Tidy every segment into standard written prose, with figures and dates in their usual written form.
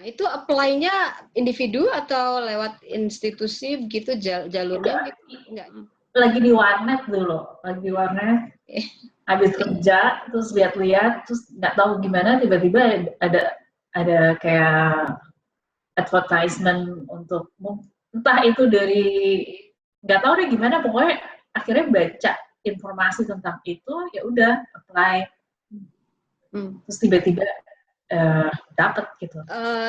Nah, itu apply-nya individu atau lewat institusi begitu jalurnya gitu? Enggak. Lagi di warnet dulu, habis kerja terus lihat-lihat terus nggak tahu gimana tiba-tiba ada kayak advertisement untuk entah itu dari nggak tahu deh gimana, pokoknya akhirnya baca informasi tentang itu, ya udah apply. Terus tiba-tiba dapat gitu.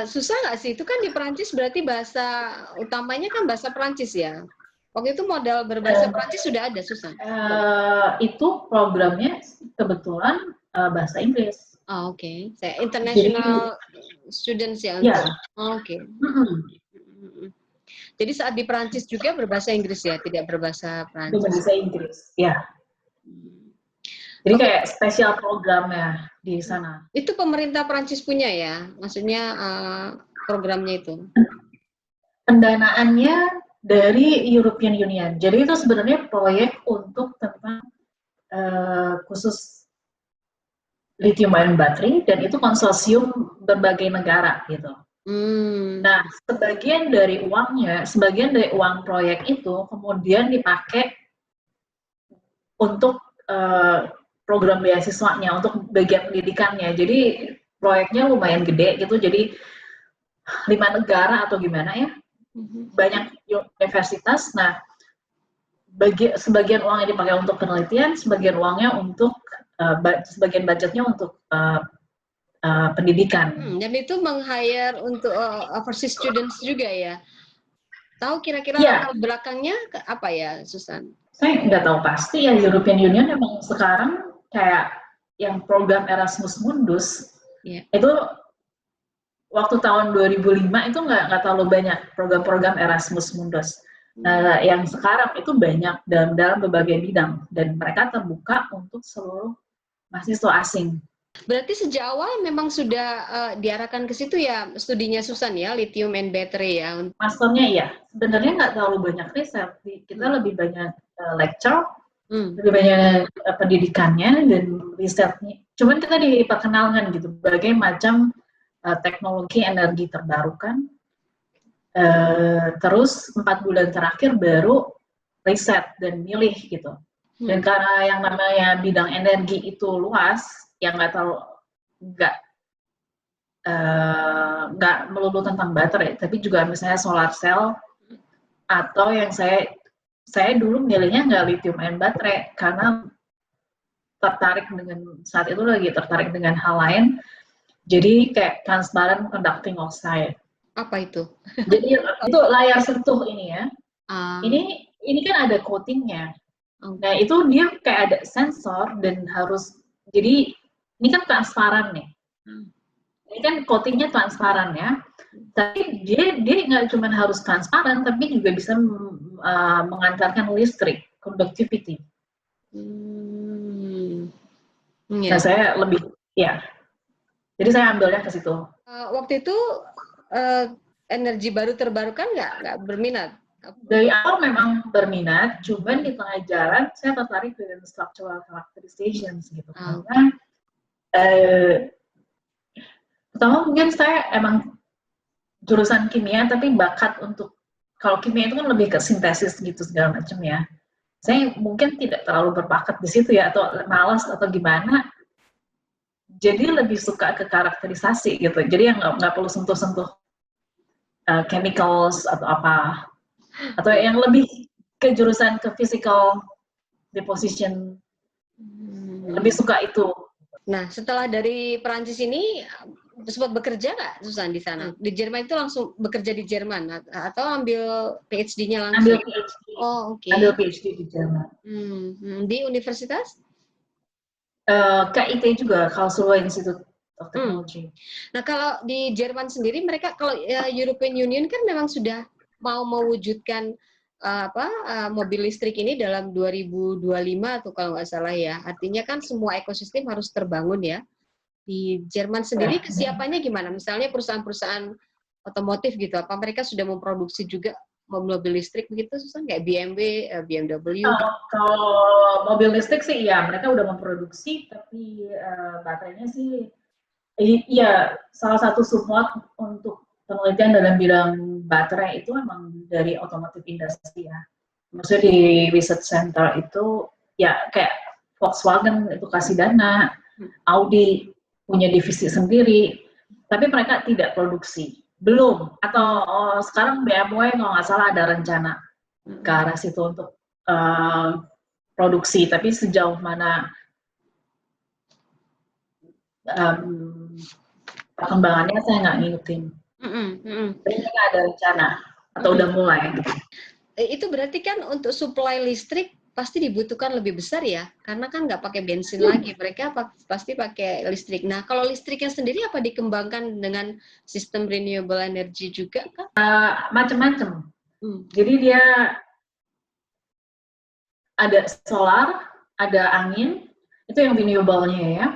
Susah nggak sih? Itu kan di Perancis berarti bahasa utamanya kan bahasa Perancis ya? Waktu itu modal berbahasa Perancis sudah ada, susah? Itu programnya kebetulan bahasa Inggris. Oh, oke. Saya international students ya? Iya. Oke. Jadi saat di Perancis juga berbahasa Inggris ya, tidak berbahasa Perancis? Berbahasa Inggris, ya. Jadi kayak spesial programnya di sana. Itu pemerintah Perancis punya ya? Maksudnya programnya itu? Pendanaannya dari European Union. Jadi itu sebenarnya proyek untuk tentang khusus lithium ion battery, dan itu konsorsium berbagai negara gitu. Nah, sebagian dari uang proyek itu kemudian dipakai untuk program beasiswanya, untuk bagian pendidikannya. Jadi proyeknya lumayan gede gitu, jadi 5 negara atau gimana ya, banyak universitas. Nah, sebagian uangnya dipakai untuk penelitian, sebagian uangnya untuk sebagian budgetnya untuk pendidikan. Dan itu meng-hire untuk overseas students juga ya? Tahu kira-kira latar belakangnya apa ya, Susan? Saya nggak tahu pasti ya. European Union emang sekarang kayak yang program Erasmus Mundus, itu waktu tahun 2005 itu nggak terlalu banyak program-program Erasmus Mundus. Nah, yang sekarang itu banyak dalam berbagai bidang, dan mereka terbuka untuk seluruh mahasiswa asing. Berarti sejak awal memang sudah diarahkan ke situ ya studinya Susan ya, lithium and battery ya? Masternya iya, sebenarnya nggak terlalu banyak riset, kita lebih banyak lecture, lebih banyak pendidikannya dan risetnya. Cuman kita diperkenalkan gitu, berbagai macam teknologi energi terbarukan. Terus 4 bulan terakhir baru riset dan milih gitu. Dan karena yang namanya bidang energi itu luas, yang nggak melulu tentang baterai, tapi juga misalnya solar cell, atau yang saya dulu milihnya nggak lithium ion baterai karena saat itu lagi tertarik dengan hal lain. Jadi kayak transparent conducting oxide. Apa itu? Jadi itu layar sentuh ini ya. Ini kan ada coatingnya. Nah itu dia kayak ada sensor dan jadi ini kan transparan nih. Ini kan coatingnya transparan ya. Tapi dia nggak cuma harus transparan, tapi juga bisa mengantarkan listrik, conductivity. Nah saya lebih jadi saya ambilnya ke situ. Waktu itu energi baru terbarukan nggak berminat? Dari awal memang berminat, cuman di tengah jalan saya tertarik dengan structural characterizations gitu. Karena pertama mungkin saya emang jurusan kimia, tapi bakat untuk, kalau kimia itu kan lebih ke sintesis gitu segala macam ya. Saya mungkin tidak terlalu berbakat di situ ya, atau malas atau gimana. Jadi lebih suka ke karakterisasi gitu. Jadi yang nggak perlu sentuh-sentuh chemicals atau apa. Atau yang lebih ke jurusan ke physical deposition. Lebih suka itu. Nah, setelah dari Perancis ini sempat bekerja nggak, Susan, di sana? Di Jerman itu langsung bekerja di Jerman atau ambil PhD-nya langsung? Ambil PhD. Oh, oke. Ambil PhD di Jerman. Di universitas? KIT juga, Karlsruhe Institute of Technology. Nah, kalau di Jerman sendiri, mereka kalau European Union kan memang sudah mau mewujudkan mobil listrik ini dalam 2025 atau kalau nggak salah ya. Artinya kan semua ekosistem harus terbangun ya. Di Jerman sendiri kesiapannya gimana? Misalnya perusahaan-perusahaan otomotif gitu, apa mereka sudah memproduksi juga mobil listrik begitu, Susan? Kayak BMW? Kalau mobil listrik sih iya, mereka udah memproduksi, tapi baterainya sih Iya, salah satu support untuk penelitian dalam bidang baterai itu memang dari otomotif industri ya. Maksudnya di research center itu ya kayak Volkswagen itu kasih dana, Audi punya divisi sendiri, tapi mereka tidak produksi. Belum, atau sekarang BMW kalau nggak salah ada rencana ke arah situ untuk produksi, tapi sejauh mana perkembangannya saya nggak ngikutin. Tapi mereka ada rencana atau udah mulai. Itu berarti kan untuk supply listrik pasti dibutuhkan lebih besar ya, karena kan nggak pakai bensin lagi, mereka pasti pakai listrik. Nah, kalau listriknya sendiri apa dikembangkan dengan sistem renewable energy juga kan? Macam-macam. Jadi dia ada solar, ada angin, itu yang renewable-nya ya.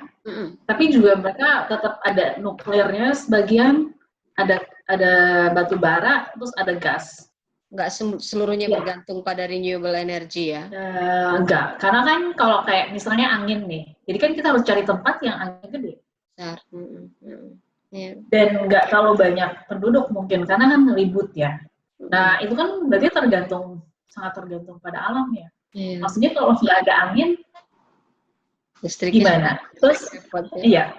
Tapi juga mereka tetap ada nuklirnya sebagian, ada batu bara, terus ada gas. Nggak seluruhnya bergantung pada renewable energy ya? Enggak, karena kan kalau kayak misalnya angin nih, jadi kan kita harus cari tempat yang angin gede. Dan nggak terlalu banyak penduduk mungkin, karena kan ribut ya. Nah, itu kan berarti sangat tergantung pada alam ya. Maksudnya kalau nggak ada angin, gimana? Terus, iya.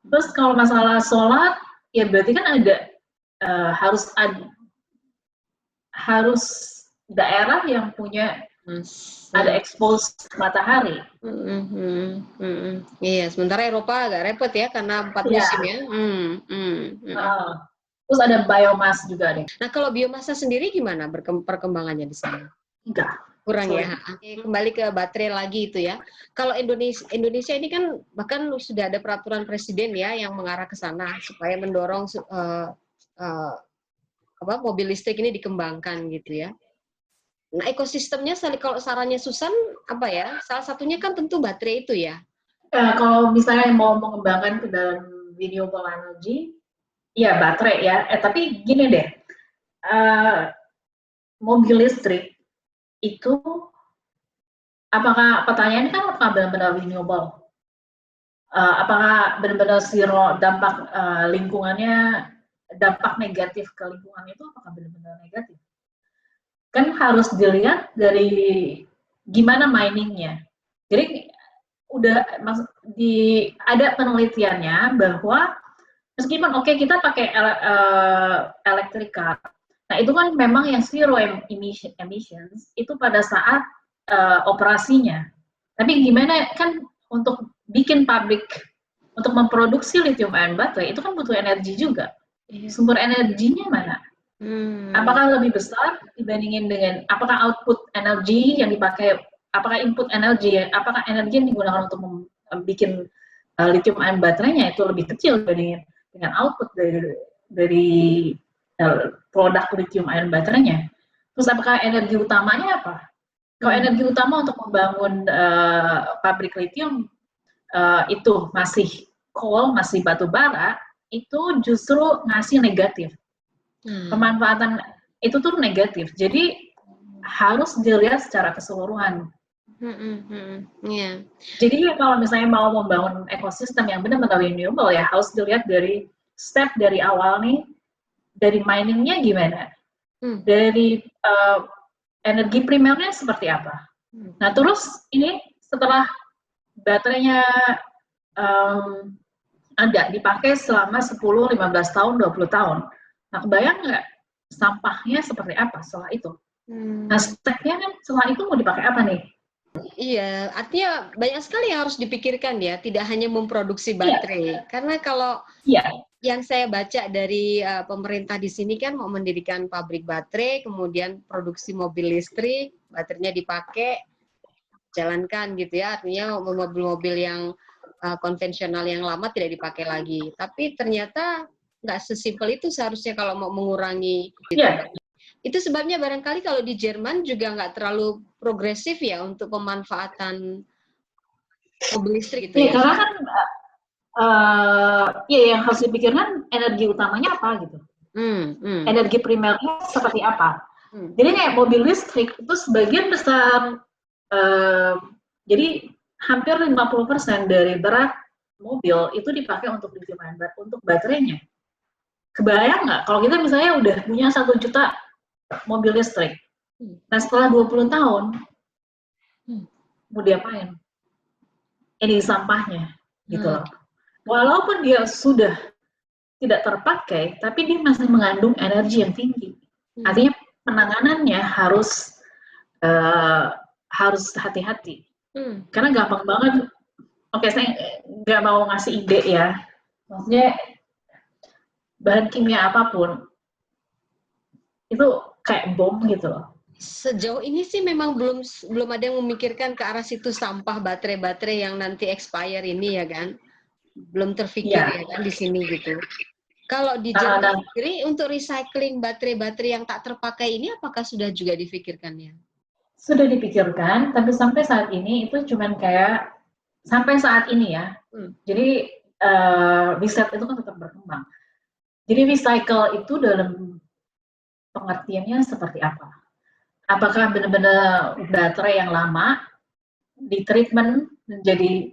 Terus kalau masalah solar, ya berarti kan harus daerah yang punya ada expose matahari. Iya, sementara Eropa agak repot ya karena 4 musim ya. Terus ada biomass juga nih. Nah, kalau biomasa sendiri gimana perkembangannya di sana? Enggak. Kurang ya. Kembali ke baterai lagi itu ya. Kalau Indonesia ini kan bahkan sudah ada peraturan presiden ya yang mengarah ke sana supaya mendorong mobil listrik ini dikembangkan gitu ya. Nah, ekosistemnya kalau sarannya Susan apa ya? Salah satunya kan tentu baterai itu ya. Kalau misalnya mau mengembangkan ke dalam renewable energy, ya baterai ya. Tapi gini deh, mobil listrik itu apakah pertanyaannya kan apakah benar-benar renewable? Apakah benar-benar zero dampak lingkungannya, dampak negatif ke lingkungan itu apakah benar-benar negatif? Kan harus dilihat dari gimana miningnya. Jadi ada penelitiannya bahwa meskipun kita pakai electric car, nah itu kan memang yang zero emissions itu pada saat operasinya. Tapi gimana kan untuk bikin pabrik untuk memproduksi lithium ion battery itu kan butuh energi juga. Sumber energinya mana? Apakah lebih besar dibandingin dengan apakah output energi yang dipakai, apakah input energi, apakah energi yang digunakan untuk bikin lithium ion baterainya itu lebih kecil dibandingin dengan output dari produk lithium ion baterainya. Terus apakah energi utamanya apa? Kalau energi utama untuk membangun pabrik lithium itu masih coal, masih batu bara, itu justru ngasih negatif. Pemanfaatan itu tuh negatif. Jadi harus dilihat secara keseluruhan. Jadi kalau misalnya mau membangun ekosistem yang benar-benar renewable ya harus dilihat dari step dari awal nih, dari miningnya gimana, dari energi primernya seperti apa. Nah terus ini setelah baterainya ada dipakai selama 10, 15 tahun, 20 tahun. Nah, kebayang nggak sampahnya seperti apa setelah itu? Nah, stepnya kan setelah itu mau dipakai apa nih? Iya, artinya banyak sekali yang harus dipikirkan ya, tidak hanya memproduksi baterai. Karena kalau yang saya baca dari pemerintah di sini kan mau mendirikan pabrik baterai, kemudian produksi mobil listrik, baterainya dipakai, jalankan gitu ya, artinya mobil-mobil yang konvensional yang lama tidak dipakai lagi. Tapi ternyata nggak sesimpel itu seharusnya kalau mau mengurangi. Gitu. Itu sebabnya barangkali kalau di Jerman juga nggak terlalu progresif ya untuk pemanfaatan mobil listrik gitu ya. Karena kan yang harus dipikirkan energi utamanya apa gitu. Energi primernya seperti apa. Jadi kayak mobil listrik itu sebagian besar, jadi hampir 50% dari berat mobil itu dipakai untuk lithium ion untuk baterainya. Kebayang nggak kalau kita misalnya udah punya 1 juta mobil listrik, nah setelah 20 tahun mau diapain? Ini sampahnya, gitu loh. Walaupun dia sudah tidak terpakai, tapi dia masih mengandung energi yang tinggi. Artinya penanganannya harus hati-hati. Karena gampang banget. Oke, saya nggak mau ngasih ide ya. Maksudnya bahan kimia apapun itu kayak bom gitu loh. Sejauh ini sih memang belum ada yang memikirkan ke arah situ, sampah baterai-baterai yang nanti expire ini ya kan, belum terpikir ya kan di sini gitu. Kalau di Jerman sendiri untuk recycling baterai-baterai yang tak terpakai ini apakah sudah juga dipikirkannya? Sudah dipikirkan, tapi sampai saat ini itu cuman kayak sampai saat ini ya. Jadi riset itu kan tetap berkembang. Jadi recycle itu dalam pengertiannya seperti apa? Apakah benar-benar baterai yang lama di treatment menjadi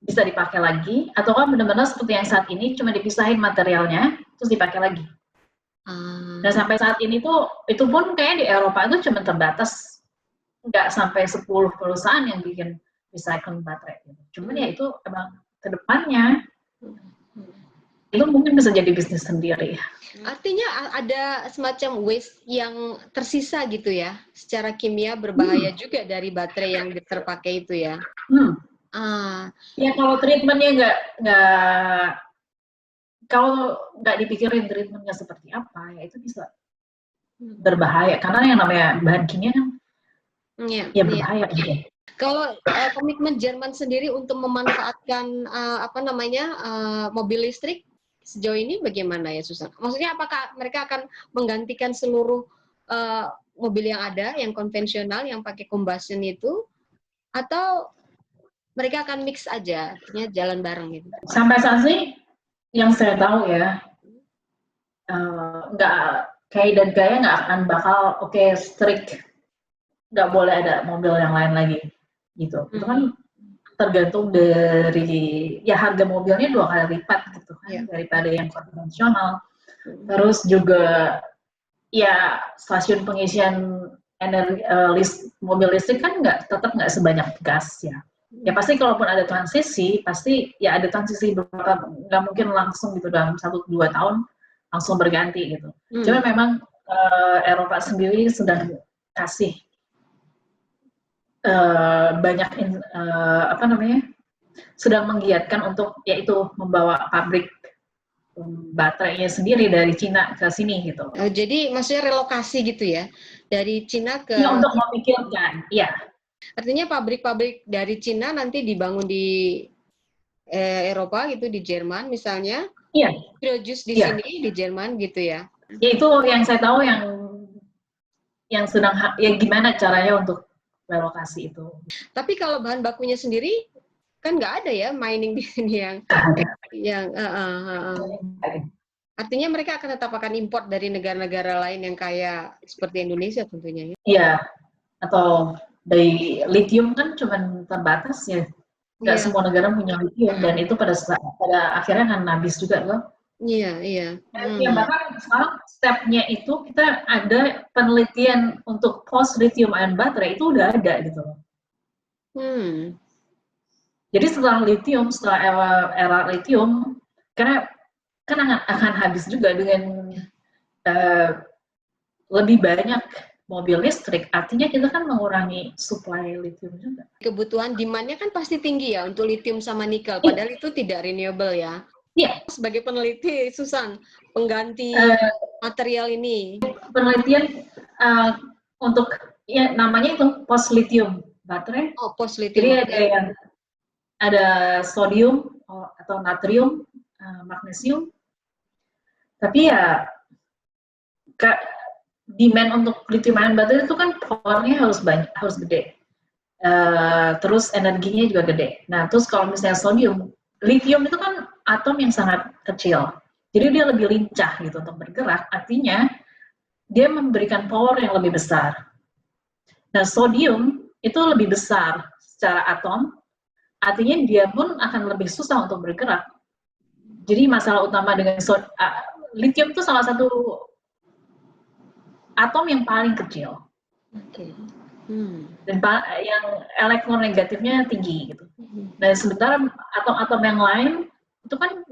bisa dipakai lagi, ataukah benar-benar seperti yang saat ini cuma dipisahin materialnya terus dipakai lagi? Nah sampai saat ini tuh itu pun kayak di Eropa itu cuma terbatas, nggak sampai 10 perusahaan yang bikin recycling baterai. Cuman ya itu emang kedepannya itu mungkin bisa jadi bisnis sendiri. Artinya ada semacam waste yang tersisa gitu ya, secara kimia berbahaya juga dari baterai yang terpakai itu ya. Ya kalau treatmentnya kalau nggak dipikirin treatmentnya seperti apa, ya itu bisa berbahaya. Karena yang namanya bahan kimia kan ya berbahaya gitu. Kalau komitmen Jerman sendiri untuk memanfaatkan mobil listrik sejauh ini bagaimana ya Susan? Maksudnya apakah mereka akan menggantikan seluruh mobil yang ada, yang konvensional, yang pakai combustion itu, atau mereka akan mix aja, artinya jalan bareng gitu? Sampai saat ini yang saya tahu ya, nggak kayak dan gaya nggak akan bakal strict, nggak boleh ada mobil yang lain lagi gitu. Itu kan tergantung dari ya harga mobilnya 2 kali lipat gitu kan daripada yang konvensional. Terus juga ya stasiun pengisian energi mobil listrik kan tetap nggak sebanyak gas ya. Ya pasti kalaupun ada transisi pasti ya ada transisi beberapa, nggak mungkin langsung gitu dalam 1-2 tahun langsung berganti gitu. Cuma memang Eropa sendiri sedang kasih banyak sedang menggiatkan untuk yaitu membawa pabrik baterainya sendiri dari Cina ke sini gitu. Jadi maksudnya relokasi gitu ya dari Cina ke. Ya, untuk memikirkan, ya. Artinya pabrik-pabrik dari Cina nanti dibangun di Eropa gitu, di Jerman misalnya. Iya. Produce di sini di Jerman gitu ya. Ya itu yang saya tahu yang sedang ya gimana caranya untuk relokasi itu. Tapi kalau bahan bakunya sendiri kan nggak ada ya mining di sini yang artinya mereka akan tetap akan import dari negara-negara lain yang kaya seperti Indonesia tentunya ya. Iya. Atau dari lithium kan cuma terbatas ya. Nggak semua negara punya lithium dan itu pada akhirnya akan habis juga loh. Iya. Ya, bahkan sekarang stepnya itu kita ada penelitian untuk post lithium ion baterai itu udah ada gitu loh. Jadi setelah era lithium, karena kan akan habis juga dengan lebih banyak mobil listrik, artinya kita kan mengurangi supply lithium juga. Kebutuhan demand-nya kan pasti tinggi ya untuk lithium sama nikel, padahal itu tidak renewable ya. Iya. Sebagai peneliti, Susan, pengganti material ini. Penelitian untuk ya namanya itu post lithium baterai. Oh, post lithium. Jadi ada sodium atau natrium, magnesium. Tapi ya demand untuk lithium ion baterai itu kan powernya harus gede. Terus energinya juga gede. Nah, terus kalau misalnya lithium itu kan atom yang sangat kecil. Jadi dia lebih lincah gitu untuk bergerak. Artinya dia memberikan power yang lebih besar. Nah, sodium itu lebih besar secara atom. artinya dia pun akan lebih susah untuk bergerak. Jadi masalah utama dengan lithium itu salah satu atom yang paling kecil. Dan yang elektronegatifnya tinggi gitu. Dan sementara atom-atom yang lain itu kan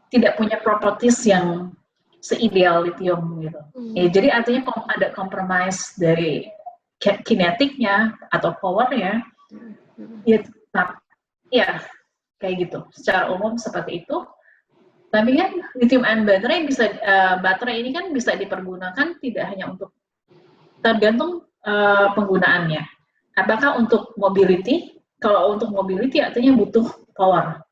tidak punya properties yang seideal lithium gitu. Ya, jadi artinya ada compromise dari kinetiknya atau powernya. Ya kayak gitu. Secara umum seperti itu. Tapi kan lithium ion baterai ini kan bisa dipergunakan tidak hanya untuk, tergantung penggunaannya. Apakah untuk mobility? Kalau untuk mobility artinya butuh power.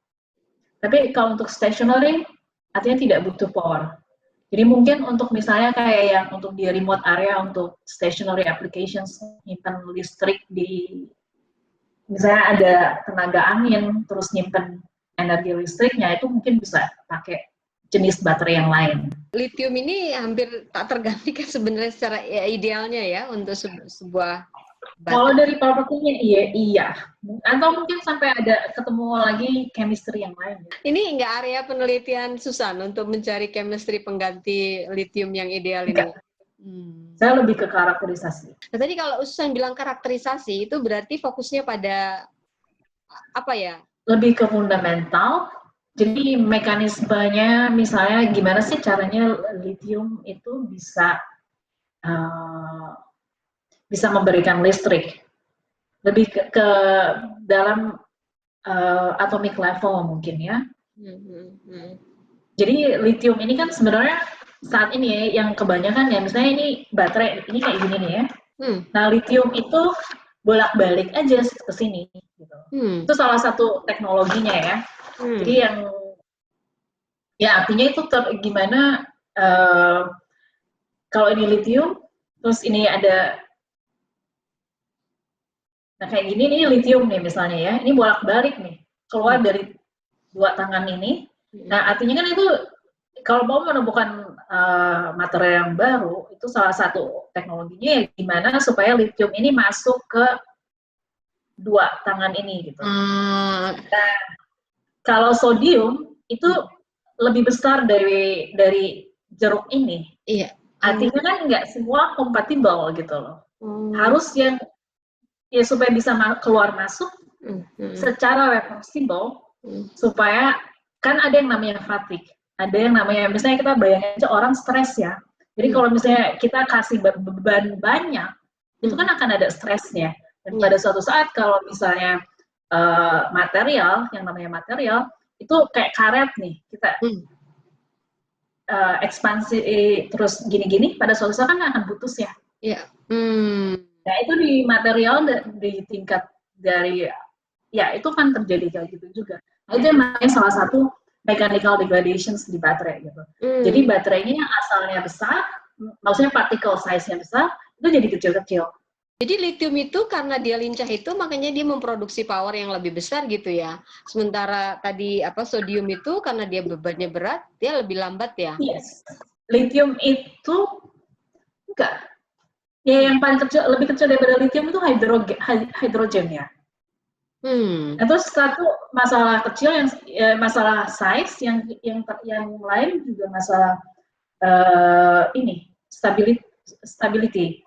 Tapi kalau untuk stationary artinya tidak butuh power. Jadi mungkin untuk misalnya kayak yang untuk di remote area untuk stationary applications, nyimpan listrik di, misalnya ada tenaga angin, terus nyimpan energi listriknya, itu mungkin bisa pakai jenis baterai yang lain. Lithium ini hampir tak tergantikan sebenarnya secara idealnya ya untuk sebuah baterai. Kalau dari propertinya iya. Atau mungkin sampai ada ketemu lagi chemistry yang lain. Ini nggak area penelitian Susan untuk mencari chemistry pengganti lithium yang ideal ini? Saya lebih ke karakterisasi. Nah, tadi kalau Susan bilang karakterisasi, itu berarti fokusnya pada apa ya? Lebih ke fundamental. Jadi mekanismenya, misalnya gimana sih caranya lithium itu bisa memberikan listrik. Lebih ke dalam atomic level mungkin ya. Jadi lithium ini kan sebenarnya saat ini yang kebanyakan ya, misalnya ini baterai ini kayak gini nih ya. Nah lithium itu bolak-balik aja ke sini. Gitu. Itu salah satu teknologinya ya. Jadi yang ya artinya itu gimana kalau ini lithium, terus ini ada, nah kayak gini nih lithium nih misalnya ya, ini bolak-balik nih keluar dari dua tangan ini. Nah artinya kan itu kalau mau menemukan material yang baru, itu salah satu teknologinya ya gimana supaya lithium ini masuk ke dua tangan ini gitu. Nah, kalau sodium itu lebih besar dari jeruk ini. Iya. Artinya kan nggak semua kompatibel gitu loh. Harus yang ya supaya bisa keluar masuk secara reversible, supaya kan ada yang namanya fatigue, ada yang namanya misalnya kita bayangin aja orang stres ya. Jadi kalau misalnya kita kasih beban banyak, itu kan akan ada stresnya. Dan pada suatu saat kalau misalnya material, yang namanya material, itu kayak karet nih, kita ekspansi terus gini-gini, pada suatu saat kan akan putus ya. Iya. Nah itu di material di tingkat dari, ya itu kan terjadi kayak gitu juga. Nah itu yang namanya salah satu mechanical degradations di baterai gitu. Jadi baterainya yang asalnya besar, maksudnya particle size-nya besar, itu jadi kecil-kecil. Jadi lithium itu karena dia lincah itu makanya dia memproduksi power yang lebih besar gitu ya. Sementara tadi sodium itu karena dia bebannya berat, dia lebih lambat ya. Yes. Lithium itu enggak. Ya yang paling kecil, lebih kecil daripada lithium itu hidrogen ya. Terus satu masalah kecil yang masalah size, yang lain juga masalah ini stability.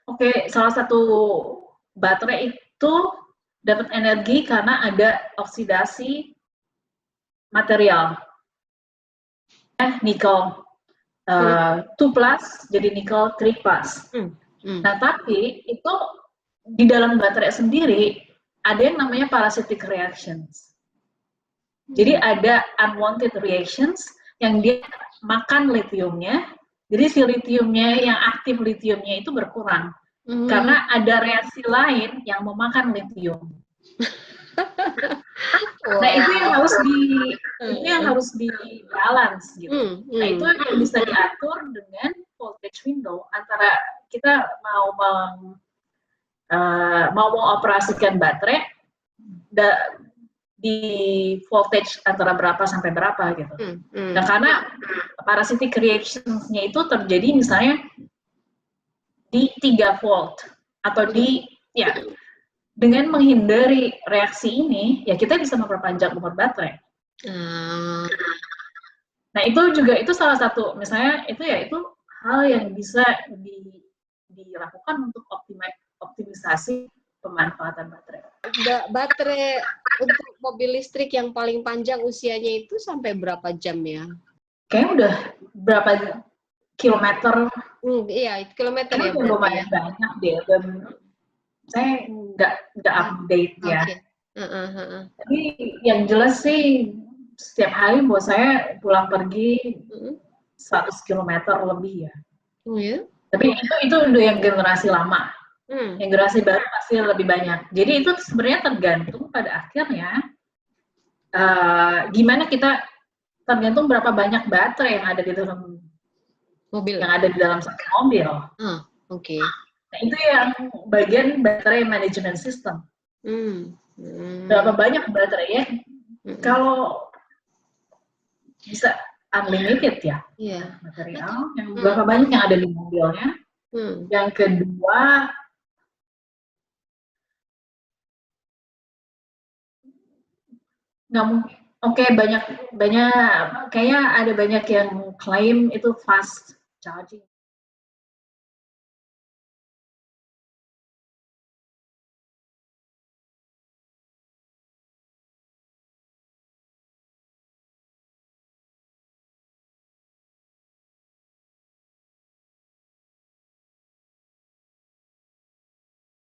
Oke, salah satu baterai itu dapat energi karena ada oksidasi material. Nikel 2+ jadi nikel 3+. Nah, tapi itu di dalam baterai sendiri ada yang namanya parasitic reactions. Jadi ada unwanted reactions yang dia makan lithiumnya. Jadi si lithiumnya, yang aktif lithiumnya itu berkurang. Karena ada reaksi lain yang memakan lithium. Nah itu yang harus di balance gitu. Nah itu yang bisa diatur dengan voltage window antara kita mau mengoperasikan baterai di voltage antara berapa sampai berapa gitu. Nah karena parasitic reactions-nya itu terjadi misalnya di 3 volt atau di dengan menghindari reaksi ini, ya kita bisa memperpanjang umur baterai. Nah itu salah satu, misalnya itu hal yang bisa dilakukan untuk optimisasi pemanfaatan baterai. Baterai untuk mobil listrik yang paling panjang usianya itu sampai berapa jam ya? Kayaknya udah berapa kilometer? Iya, kilometer ya berarti lumayan banyak deh. Dan saya nggak update ya. Tapi yang jelas sih setiap hari buat saya pulang pergi 100 km lebih ya. Oh ya? Tapi itu udah yang generasi lama. Yang generasi baru pasti lebih banyak. Jadi itu sebenarnya tergantung pada akhirnya gimana kita, tergantung berapa banyak baterai yang ada di dalam mobil, yang ada di dalam satu mobil. Oke. Nah, itu yang bagian baterai management system. Berapa banyak baterai ya? Kalau bisa unlimited ya, material, yang berapa banyak yang ada di mobilnya. Yang kedua, nggak mungkin. Oke, banyak kayaknya ada banyak yang klaim itu fast charging.